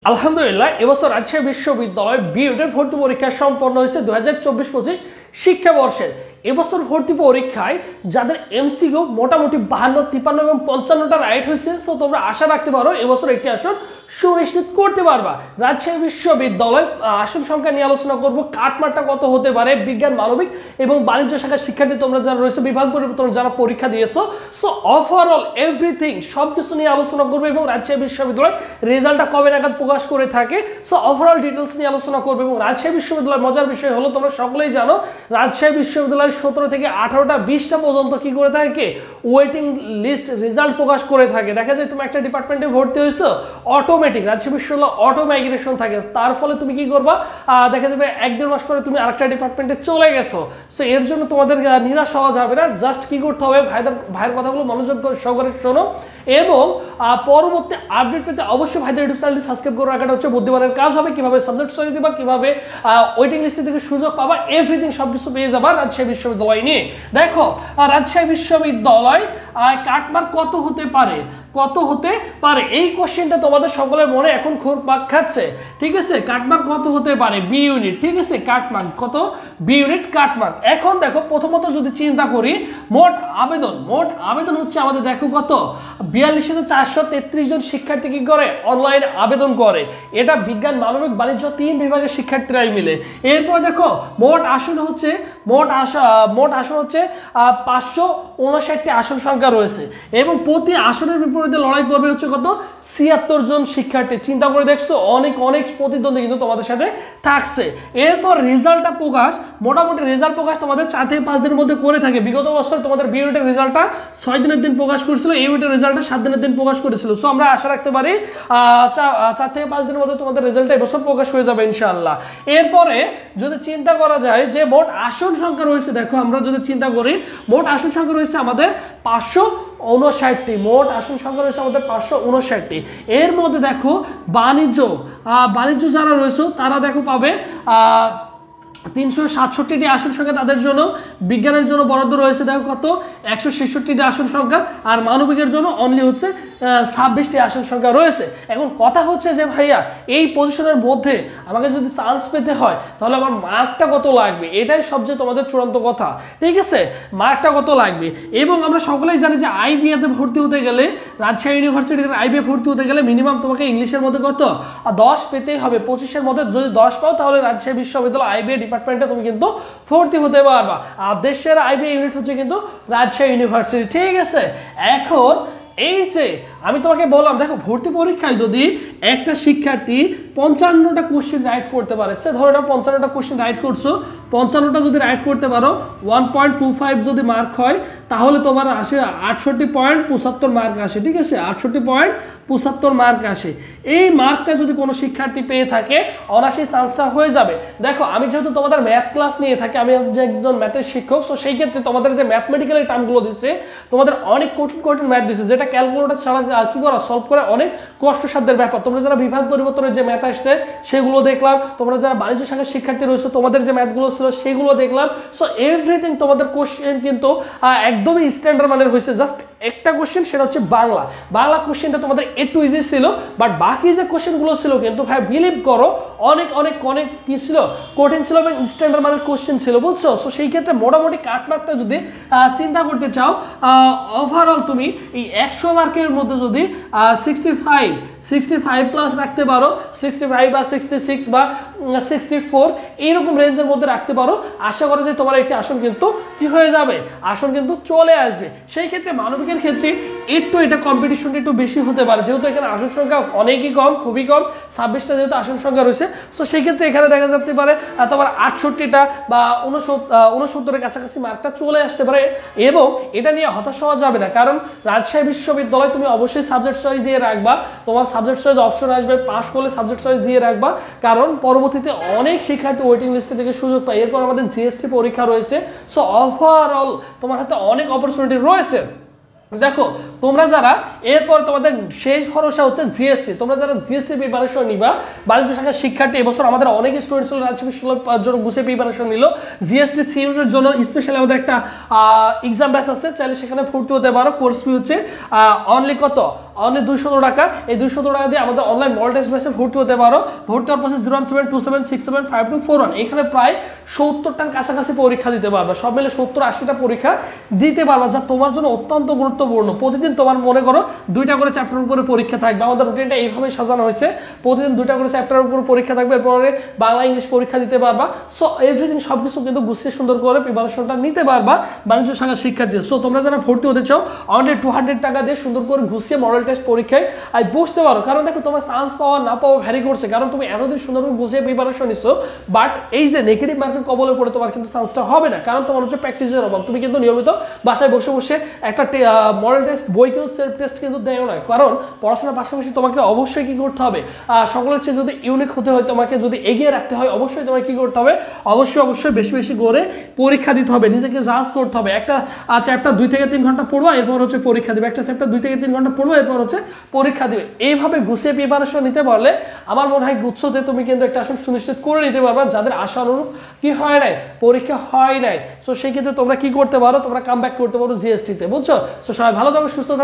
আলহামদুলিল্লাহ এবছর রাজশাহী বিশ্ববিদ্যালয় বিএডের ভর্তি পরীক্ষা সম্পন্ন হয়েছে 2024-25 শিক্ষাবর্ষের। এবছর ভর্তি পরীক্ষায় যাদের এমসিকিউ মোটামুটি 52, 53 এবং 55টা রাইট হয়েছে, সো তোমরা আশা রাখতে পারো এবছর একটি আসন সুনিশ্চিত করতে পারবা। রাজশাহী বিশ্ববিদ্যালয় আসন সংখ্যা নিয়ে আলোচনা করব, কাটমারটা কত হতে পারে, বিজ্ঞান, মানবিক এবং বাণিজ্য শাখার শিক্ষার্থী তোমরা যারা রয়েছে, বিভাগ পরিবর্তন যারা পরীক্ষা দিয়েছো, সো ওভারঅল এভরিথিং সবকিছু নিয়ে আলোচনা করবো এবং রাজশাহী বিশ্ববিদ্যালয় রেজাল্টটা কবে নাগাদ প্রকাশ করে থাকে, সো ওভারঅল ডিটেলস নিয়ে আলোচনা করবো। এবং রাজশাহী বিশ্ববিদ্যালয়ের মজার বিষয় হলো তোমরা সকলেই জানো রাজশাহী বিশ্ববিদ্যালয় 17 থেকে 18টা 20টা পর্যন্ত কি করে থাকে, ওয়েটিং লিস্ট রেজাল্ট প্রকাশ করে থাকে। দেখা যায় তুমি একটা ডিপার্টমেন্টে ভর্তি হয়েছো, অটোমেটিক রাজশাহী বিশ্ববিদ্যালয় অটো মাইগ্রেশন থাকে, তার ফলে তুমি কি করবা, দেখা যাবে 1-1.5 মাস পরে তুমি আরেকটা ডিপার্টমেন্টে চলে গেছো। সো এর জন্য তোমাদের নিরাশ হওয়া যাবে না, জাস্ট কি করতে হবে, ভাইয়ের কথাগুলো মনোযোগ সহকারে শোনো এবং পরবর্তী আপডেট পেতে অবশ্যই ভাইদের ইউটিউব চ্যানেলটি সাবস্ক্রাইব করে রাখাটা হচ্ছে বুদ্ধিমানের কাজ হবে। কিভাবে সাবজেক্ট চয়েস দিবা, কিভাবে ওয়েটিং লিস্টে থেকে সুযোগ পাবা, এভরিথিং সবকিছু পেয়ে যাবা রাজশাহী বিশ্ববিদ্যালয় নিয়ে। দেখো রাজশাহী বিশ্ববিদ্যালয় কাটমার্ক কত হতে পারে, কত হতে পারে, এই কোশ্চেনটা তোমাদের সকলের মনে এখন খুব পাক খাচ্ছে। ঠিক আছে, কাটমার্ক কত হতে পারে, বি ইউনিট। ঠিক আছে, কাটমার্ক কত, বি ইউনিট কাটমার্ক। এখন দেখো প্রথমত যদি চিন্তা করি মোট আবেদন হচ্ছে আমাদের, দেখো কত, 42,433 জন শিক্ষার্থী কি করে, অনলাইন আবেদন করে। এটা বিজ্ঞান, মানবিক, বাণিজ্য 3 বিভাগের শিক্ষার্থীরাই মিলে। এরপর দেখো মোট আসন হচ্ছে 559টি আসন সংখ্যা রয়েছে এবং প্রতি আসনের বিপরীতে লড়াই করবে হচ্ছে কত, 76 জন শিক্ষার্থী। চিন্তা করে দেখছো, অনেক প্রতিদ্বন্দ্বী কিন্তু তোমাদের সাথে থাকছে। এরপর রেজাল্টটা প্রকাশ, মোটামুটি রেজাল্ট প্রকাশ তোমাদের 4 থেকে 5 দিনের মধ্যে করে থাকে। বিগত বছর তোমাদের বি ইউনিটের রেজাল্টটা 6 দিনের দিন প্রকাশ করেছিল, এই ইউনিটের রেজাল্টটা 7 দিনের দিন প্রকাশ করেছিল। সো আমরা আশা রাখতে পারি 4 থেকে 5 দিনের মধ্যে তোমাদের রেজাল্টটা এবছর প্রকাশ হয়ে যাবে ইনশাআল্লাহ। এরপরে যদি চিন্তা করা যায় যে মোট আসন সংখ্যা রয়েছে, দেখো আমরা যদি চিন্তা করি মোট আসন সংখ্যা রয়েছে আমাদের 559টি, মোট আসন সংখ্যা রয়েছে আমাদের 559টি। এর মধ্যে দেখো বাণিজ্য যারা রয়েছে তারা দেখো পাবে 367টি আসন সংখ্যা তাদের জন্য, বিজ্ঞানের জন্য বরাদ্দ রয়েছে দেখো কত, 166টি আসন সংখ্যা, আর মানবিকের জন্য অনলি হচ্ছে 26টি আসন সংখ্যা রয়েছে। এখন কথা হচ্ছে যে ভাইয়া এই পজিশনের মধ্যে আমাকে যদি চান্স পেতে হয় তাহলে আমার মার্কটা কত লাগবে, এটাই সবচেয়ে তোমাদের চূড়ান্ত কথা। ঠিক আছে, মার্কটা কত লাগবে। এবং আমরা সকলেই জানি যে আইবিএতে ভর্তি হতে গেলে, রাজশাহী ইউনিভার্সিটিতে আইবিএ ভর্তি হতে গেলে মিনিমাম তোমাকে ইংলিশের মধ্যে কত, 10 পেতেই হবে। 25-এর মধ্যে যদি 10 পাও তাহলে রাজশাহী বিশ্ববিদ্যালয় আইবিএ ডিপার্টমেন্টে তুমি কিন্তু ভর্তি হতে পারবা। আর দেশের আইবিএ ইউনিট হচ্ছে কিন্তু রাজশাহী ইউনিভার্সিটি। ঠিক আছে, এখন এই যে আমি তোমাকে বললাম, দেখো ভর্তি পরীক্ষায় যদি একটা শিক্ষার্থী 55টা কোশ্চেন রাইট করতে পারে, সে ধরো 55টা কোশ্চেন রাইট করছো, 55টা যদি রাইট করতে পারো 1.25 যদি মার্ক হয় তাহলে তোমার আসে 68.75 মার্ক আসে। ঠিক আছে, 68.75 মার্ক আসে। এই মার্কটা যদি কোনো শিক্ষার্থী পেয়ে থাকে অনায়াসেই চান্সটা হয়ে যাবে। দেখো আমি যেহেতু তোমাদের ম্যাথ ক্লাস নিয়ে থাকি, আমি একজন ম্যাথের শিক্ষক, সো সেই ক্ষেত্রে তোমাদের যে ম্যাথমেটিক্যাল টার্মগুলো দিচ্ছে, তোমাদের অনেক কঠিন ম্যাথ দিচ্ছে, যেটা ক্যালকুলেটর ছাড়া কি করা, সলভ করা অনেক কষ্টসাধ্যের ব্যাপার। তোমরা যারা বিভাগ পরিবর্তনের যে ম্যাথ আসছে সেগুলো দেখলাম, তোমরা যারা বাণিজ্য শাখার শিক্ষার্থী রয়েছে তোমাদের যে ম্যাথগুলো ছিল সেগুলো দেখলাম। সো এভরিথিং তোমাদের কোশ্চেন কিন্তু একদমই স্ট্যান্ডার্ড মানের হয়েছে। জাস্ট একটা কোশ্চেন, সেটা হচ্ছে বাংলা কোশ্চেনটা তোমাদের একটু ইজি ছিল, বাট বাকি যে কোশ্চেনগুলো ছিল কিন্তু ভাই বিলিভ করো অনেক কি ছিল, কঠিন ছিল এবং স্ট্যান্ডার্ড মানের কোশ্চেন ছিল, বুঝছো। সো সেই ক্ষেত্রে মোটামুটি কাটমার্কটা যদি চিন্তা করতে চাও, ওভারঅল তুমি এই 100 মার্কের মধ্যে যদি 65 প্লাস রাখতে পারো, 65 বা 66 বা 64 এইরকম রেঞ্জের মধ্যে রাখতে পারো, আশা করা যায় তোমার একটি আসন কিন্তু কি হয়ে যাবে, আসন কিন্তু চলে আসবে। সেই ক্ষেত্রে মানবিকের ক্ষেত্রে একটু এটা কম্পিটিশনটা একটু বেশি হতে পারে, যেহেতু এখানে আসন সংখ্যা অনেকই কম, খুবই কম, 26টা যেহেতু আসন সংখ্যা রয়েছে। সো সেই ক্ষেত্রে এখানে দেখা যেতে পারে তোমার 68টা বা 69-এর কাছাকাছি মার্কটা চলে আসতে পারে। এবং এটা নিয়ে হতাশ হওয়া যাবে না, কারণ রাজশাহী বিশ্ববিদ্যালয় তুমি অবশ্যই সাবজেক্ট চয়েস দিয়ে রাখবা, তোমার সাবজেক্ট চয়েস অপশন আসবে, পাস করলে সাবজেক্ট চয়েস দিয়ে রাখবা, কারণ পরবর্তীতে অনেক শিক্ষার্থী ওয়েটিং লিস্টে থেকে সুযোগ পায়। এরপর আমাদের জিএসটি পরীক্ষা রয়েছে। সো ওভারঅল তোমার হাতে অনেক অপরচুনিটি রয়েছে। দেখো তোমরা যারা এরপর তোমাদের শেষ ভরসা হচ্ছে জিএসটি, তোমরা যারা জিএসটি প্রিপারেশন নিবা, বাণিজ্য শাখার শিক্ষার্থী এবছর আমাদের অনেক স্টুডেন্ট ছিল রাজশাহী বিশ্ববিদ্যালয়ের জন্য গুছিয়ে প্রিপারেশন নিল। জিএসটি সিউটের জন্য স্পেশালি আমাদের একটা এক্সাম ব্যাচ আছে, চাইলে সেখানে ভর্তি হতে পারো। কোর্স ফি হচ্ছে অনলি কত, অনলি 217 টাকা। এই 217 টাকা দিয়ে আমাদের অনলাইন মডেল টেস্ট ব্যাচে ভর্তি হতে পারো। ভর্তি হওয়ার পরে 01727675241 এখানে প্রায় 70টার কাছাকাছি পরীক্ষা দিতে পারবে, সব মিলে 70-80টা পরীক্ষা দিতে পারবে, যা তোমার জন্য অত্যন্ত গুরুত্বপূর্ণ। প্রতিদিন তোমার মনে করো 2টা করে চ্যাপ্টারের উপরে পরীক্ষা থাকবে। আমাদের রুটিনটা এইভাবে সাজানো হয়েছে, প্রতিদিন 2টা করে চ্যাপ্টারের উপর পরীক্ষা থাকবে, এরপরে বাংলা ইংলিশ পরীক্ষা দিতে পারবা। সো এভরিথিং সবকিছু কিন্তু গুছিয়ে সুন্দর করে প্রিপারেশনটা নিতে পারবা বাণিজ্য শাখার শিক্ষার্থী। সো তোমরা যারা ভর্তি হতে চাও অনলি 200 টাকা দিয়ে সুন্দর করে গুছিয়ে মডেল টেস্ট পরীক্ষায় বসতে পারো। কারণ দেখো তোমার চান্স পাওয়া না পাওয়া ভ্যারি করছে, কারণ তুমি এতদিন সুন্দর করে গুছিয়ে প্রিপারেশন নিছো, বাট এই যে নেগেটিভ মার্কেট কবলে পড়ে তোমার কিন্তু চান্সটা হবে না, কারণ তোমার হচ্ছে প্র্যাকটিসের অভাব। তুমি কিন্তু নিয়মিত বাসায় বসে বসে একটা মডেল টেস্ট বই কিন্তু সেলফ টেস্ট কিন্তু দেও না, কারণ পড়াশোনার পাশাপাশি তোমাকে অবশ্যই কি করতে হবে, সকলের চেয়ে যদি ইউনিক হতে হয়, তোমাকে যদি এগিয়ে রাখতে হয়, অবশ্যই তোমাকে কি করতে হবে, অবশ্যই বেশি বেশি করে পরীক্ষা দিতে হবে, নিজেকে জাজ করতে হবে। একটা চ্যাপ্টার 2 থেকে 3 ঘন্টা পড়বা, এরপর হচ্ছে পরীক্ষা দিবে, একটা চ্যাপ্টার 2 থেকে 3 ঘন্টা পড়বা, এরপর হচ্ছে পরীক্ষা দিবে। এইভাবে গুছিয়ে প্রিপারেশন নিতে পারলে আমার মনে হয় গুচ্ছতে তুমি কিন্তু একটা আসন সুনিশ্চিত করে নিতে পারবা, যাদের আশা অনুরূপ কি হয় নাই, পরীক্ষা হয় নাই। সো সেই ক্ষেত্রে তোমরা কি করতে পারো, তোমরা কাম ব্যাক করতে পারো জিএসটি তে, বুঝছো? সো সবাই ভালো থাকো, সুস্থ থাকো।